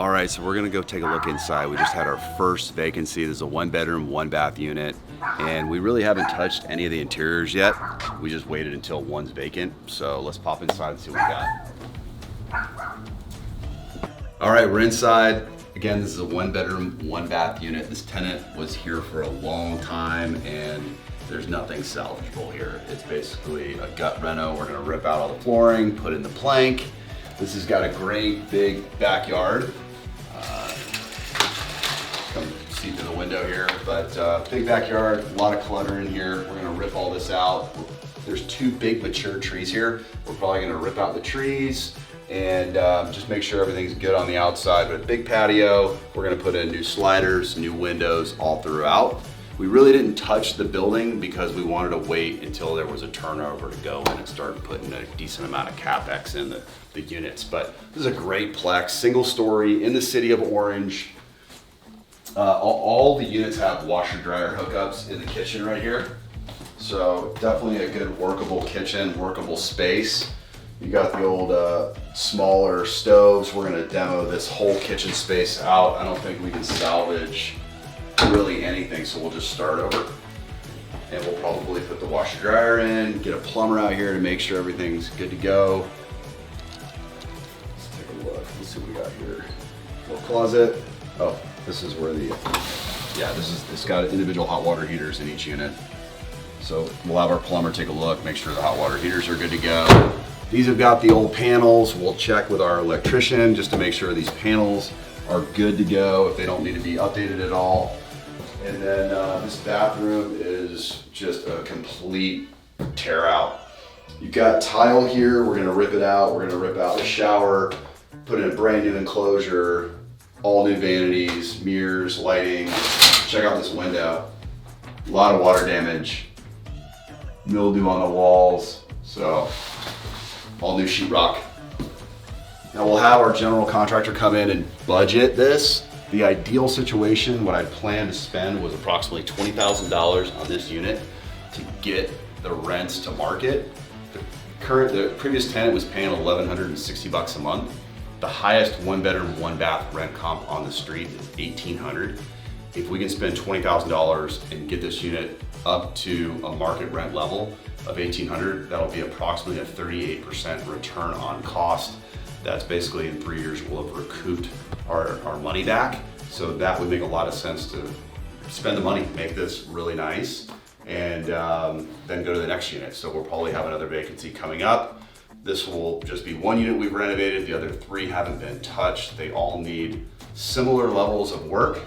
All right, so we're gonna go take a look inside. We just had our first vacancy. This is a 1-bedroom, 1-bath unit, and we really haven't touched any of the interiors yet. We just waited until one's vacant. So let's pop inside and see what we got. All right, we're inside. Again, this is a 1-bedroom, 1-bath unit. This tenant was here for a long time, and there's nothing salvageable here. It's basically a gut reno. We're gonna rip out all the flooring, put in the plank. This has got a great big backyard. Come see through the window here, but big backyard, a lot of clutter in here. We're gonna rip all this out. There's 2 big mature trees here. We're probably gonna rip out the trees and just make sure everything's good on the outside. But a big patio, we're gonna put in new sliders, new windows all throughout. We really didn't touch the building because we wanted to wait until there was a turnover to go in and start putting a decent amount of CapEx in the units. But this is a great plex, single story in the city of Orange. All the units have washer dryer hookups in the kitchen right here. So definitely a good workable kitchen, workable space. You got the old smaller stoves. We're gonna demo this whole kitchen space out. I don't think we can salvage really anything, so we'll just start over. And we'll probably put the washer dryer in, get a plumber out here to make sure everything's good to go. Let's take a look, let's see what we got here. Little closet. Oh, this is where it's got individual hot water heaters in each unit. So we'll have our plumber take a look, make sure the hot water heaters are good to go. These have got the old panels. We'll check with our electrician just to make sure these panels are good to go, if they don't need to be updated at all. And then this bathroom is just a complete tear out. You've got tile here, we're gonna rip it out. We're gonna rip out the shower, put in a brand new enclosure, all new vanities, mirrors, lighting. Check out this window. A lot of water damage, mildew on the walls, so all new sheetrock. Now we'll have our general contractor come in and budget this. The ideal situation, what I'd planned to spend was approximately $20,000 on this unit to get the rents to market. The previous tenant was paying $1,160 a month. The highest 1-bedroom, 1-bath rent comp on the street is $1,800. If we can spend $20,000 and get this unit up to a market rent level of $1,800, that'll be approximately a 38% return on cost. That's basically in 3 years we'll have recouped our money back. So that would make a lot of sense to spend the money, make this really nice, and then go to the next unit. So we'll probably have another vacancy coming up. This will just be 1 unit we've renovated, the other 3 haven't been touched. They all need similar levels of work.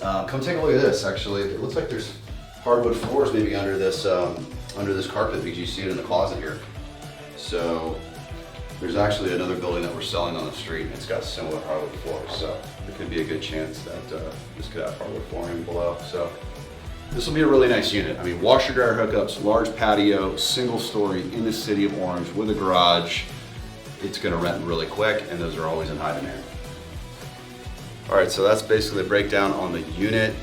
Come take a look at this, actually. It looks like there's hardwood floors maybe under this carpet because you see it in the closet here. So there's actually another building that we're selling on the street and it's got similar hardwood floors. So there could be a good chance that this could have hardwood flooring below. So this will be a really nice unit. I mean, washer dryer hookups, large patio, single story in the city of Orange with a garage. It's gonna rent really quick and those are always in high demand. All right, so that's basically the breakdown on the unit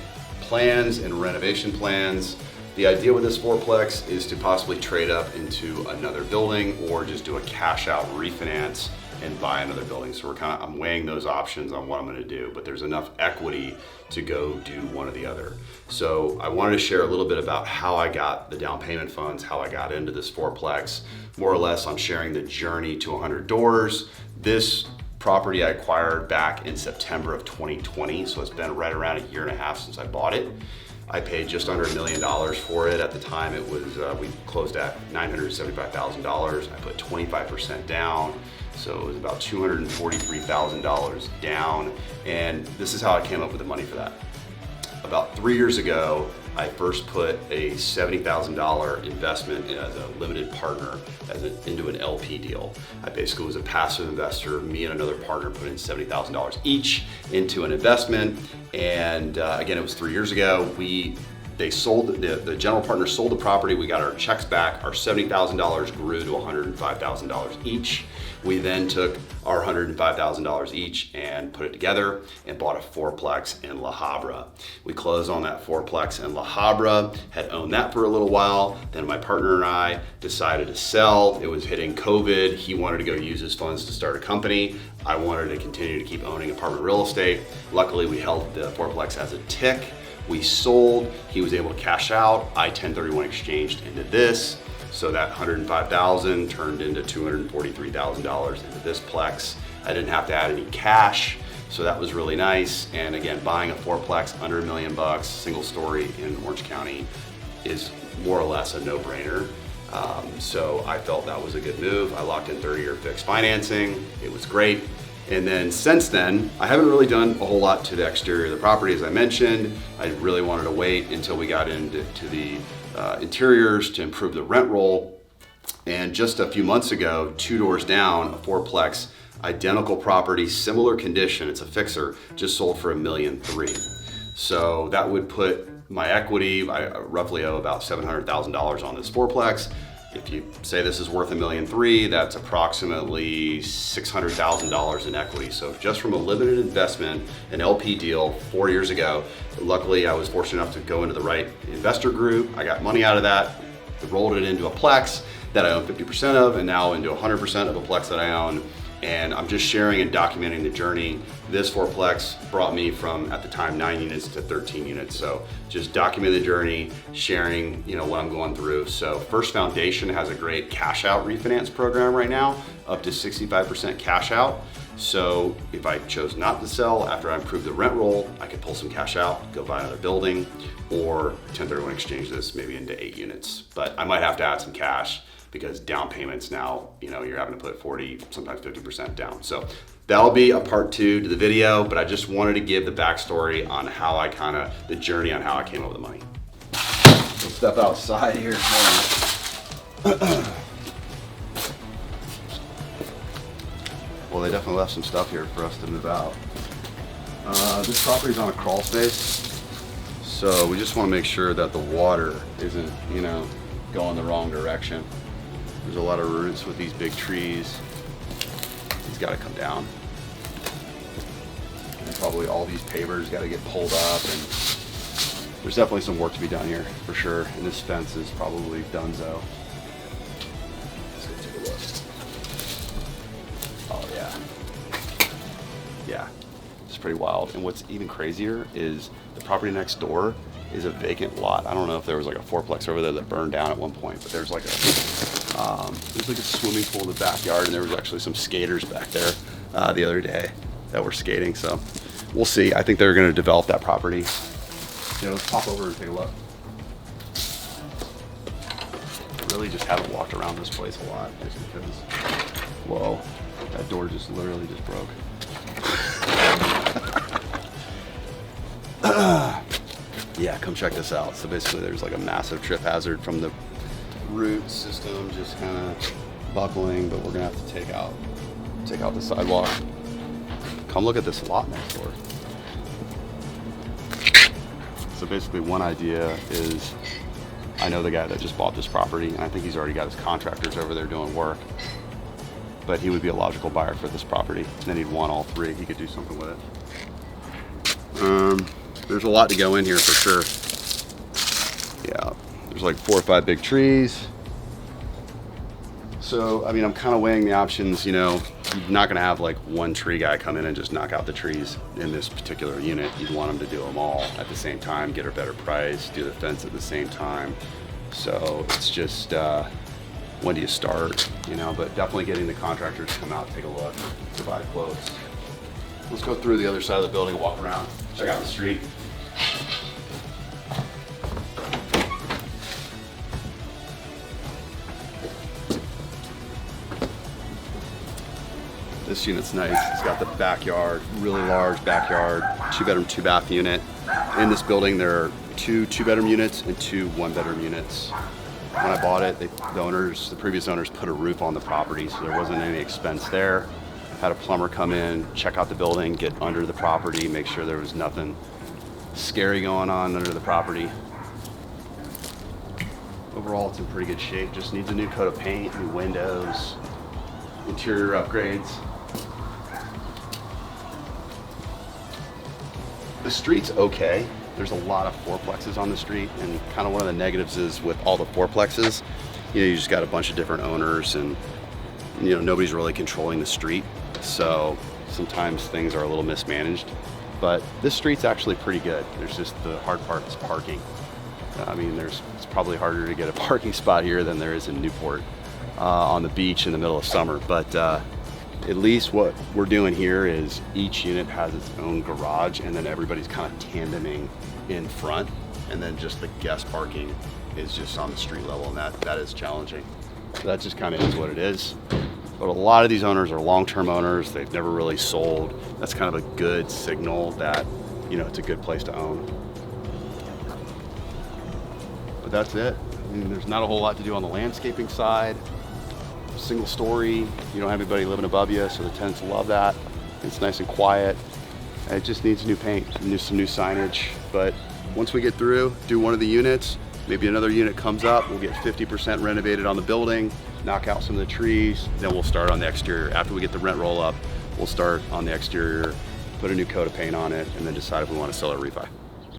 plans and renovation plans. The idea with this fourplex is to possibly trade up into another building or just do a cash out refinance and buy another building. So I'm weighing those options on what I'm gonna do, but there's enough equity to go do one or the other. So I wanted to share a little bit about how I got the down payment funds, how I got into this fourplex. More or less, I'm sharing the journey to 100 doors. This property I acquired back in September of 2020, so it's been right around 1.5 years since I bought it. I paid just under $1 million for it. At the time it was, we closed at $975,000. I put 25% down, so it was about $243,000 down. And this is how I came up with the money for that. About 3 years ago, I first put a $70,000 investment as a limited partner into an LP deal. I basically was a passive investor. Me and another partner put in $70,000 each into an investment. And again, it was 3 years ago. They sold, the general partner sold the property. We got our checks back. Our $70,000 grew to $105,000 each. We then took our $105,000 each and put it together and bought a fourplex in La Habra. We closed on that fourplex in La Habra, had owned that for a little while. Then my partner and I decided to sell. It was hitting COVID. He wanted to go use his funds to start a company. I wanted to continue to keep owning apartment real estate. Luckily, we held the fourplex as a tick. We sold, he was able to cash out. I 1031 exchanged into this. So that $105,000 turned into $243,000 into this plex. I didn't have to add any cash, so that was really nice. And again, buying a fourplex under $1 million, single story in Orange County is more or less a no-brainer. So I felt that was a good move. I locked in 30-year fixed financing. It was great. And then since then, I haven't really done a whole lot to the exterior of the property, as I mentioned. I really wanted to wait until we got into the interiors to improve the rent roll. And just a few months ago, 2 doors down, a fourplex, identical property, similar condition, it's a fixer, just sold for $1.3 million. So that would put my equity, I roughly owe about $700,000 on this fourplex. If you say this is worth $1.3 million, that's approximately $600,000 in equity. So just from a limited investment, an LP deal 4 years ago, luckily I was fortunate enough to go into the right investor group. I got money out of that, rolled it into a plex that I own 50% of, and now into 100% of a plex that I own. And I'm just sharing and documenting the journey. This fourplex brought me from, at the time, 9 units to 13 units. So just document the journey, sharing, what I'm going through. So First Foundation has a great cash out refinance program right now, up to 65% cash out. So if I chose not to sell after I improved the rent roll, I could pull some cash out, go buy another building, or 1031 exchange this maybe into 8 units. But I might have to add some cash, because down payments now, you're having to put 40, sometimes 50% down. So that'll be a part 2 to the video, but I just wanted to give the backstory on how the journey on how I came up with the money. Let's step outside here. Well, they definitely left some stuff here for us to move out. This property's on a crawl space, so we just want to make sure that the water isn't, going the wrong direction. There's a lot of roots with these big trees. He's got to come down. And probably all these pavers got to get pulled up, and there's definitely some work to be done here for sure. And this fence is probably donezo. Let's go take a look. Oh yeah. Yeah, it's pretty wild. And what's even crazier is the property next door is a vacant lot. I don't know if there was like a fourplex over there that burned down at one point, but there's like a swimming pool in the backyard, and there was actually some skaters back there the other day that were skating. So we'll see. I think they're going to develop that property. Let's pop over and take a look. Really just haven't walked around this place a lot, just because, whoa, that door just literally just broke. Yeah, come check this out. So basically there's like a massive trip hazard from the root system just kind of buckling, but we're gonna have to take out the sidewalk. Come look at this lot next door. So basically one idea is, I know the guy that just bought this property, and I think he's already got his contractors over there doing work, but he would be a logical buyer for this property. And then he'd want all 3. He could do something with it. There's a lot to go in here for sure. Yeah, there's like 4 or 5 big trees. So, I'm kind of weighing the options. You're not gonna have like one tree guy come in and just knock out the trees in this particular unit. You'd want him to do them all at the same time, get a better price, do the fence at the same time. So it's just, when do you start, but definitely getting the contractors to come out, take a look, provide quotes. Let's go through the other side of the building, walk around, check out the street. This unit's nice. It's got the backyard, really large backyard, 2-bedroom, 2-bath unit. In this building, there are 2 2-bedroom units and 2 1-bedroom units. When I bought it, the previous owners put a roof on the property, so there wasn't any expense there. Had a plumber come in, check out the building, get under the property, make sure there was nothing scary going on under the property. Overall, it's in pretty good shape. Just needs a new coat of paint, new windows. interior upgrades. The street's okay. There's a lot of fourplexes on the street, and kind of one of the negatives is with all the fourplexes, you just got a bunch of different owners, and nobody's really controlling the street. So sometimes things are a little mismanaged, but this street's actually pretty good. There's just the hard part is parking. I mean, it's probably harder to get a parking spot here than there is in Newport on the beach in the middle of summer. But at least what we're doing here is each unit has its own garage, and then everybody's kind of tandeming in front, and then just the guest parking is just on the street level, and that is challenging. So that just kind of is what it is. But a lot of these owners are long-term owners. They've never really sold. That's kind of a good signal that it's a good place to own. But that's it. I mean, there's not a whole lot to do on the landscaping side. Single story, you don't have anybody living above you, so the tenants love that. It's nice and quiet. It just needs new paint, some new signage. But once we get through, do one of the units, maybe another unit comes up, we'll get 50% renovated on the building, knock out some of the trees, then we'll start on the exterior. After we get the rent roll up, we'll start on the exterior, put a new coat of paint on it, and then decide if we want to sell or refi.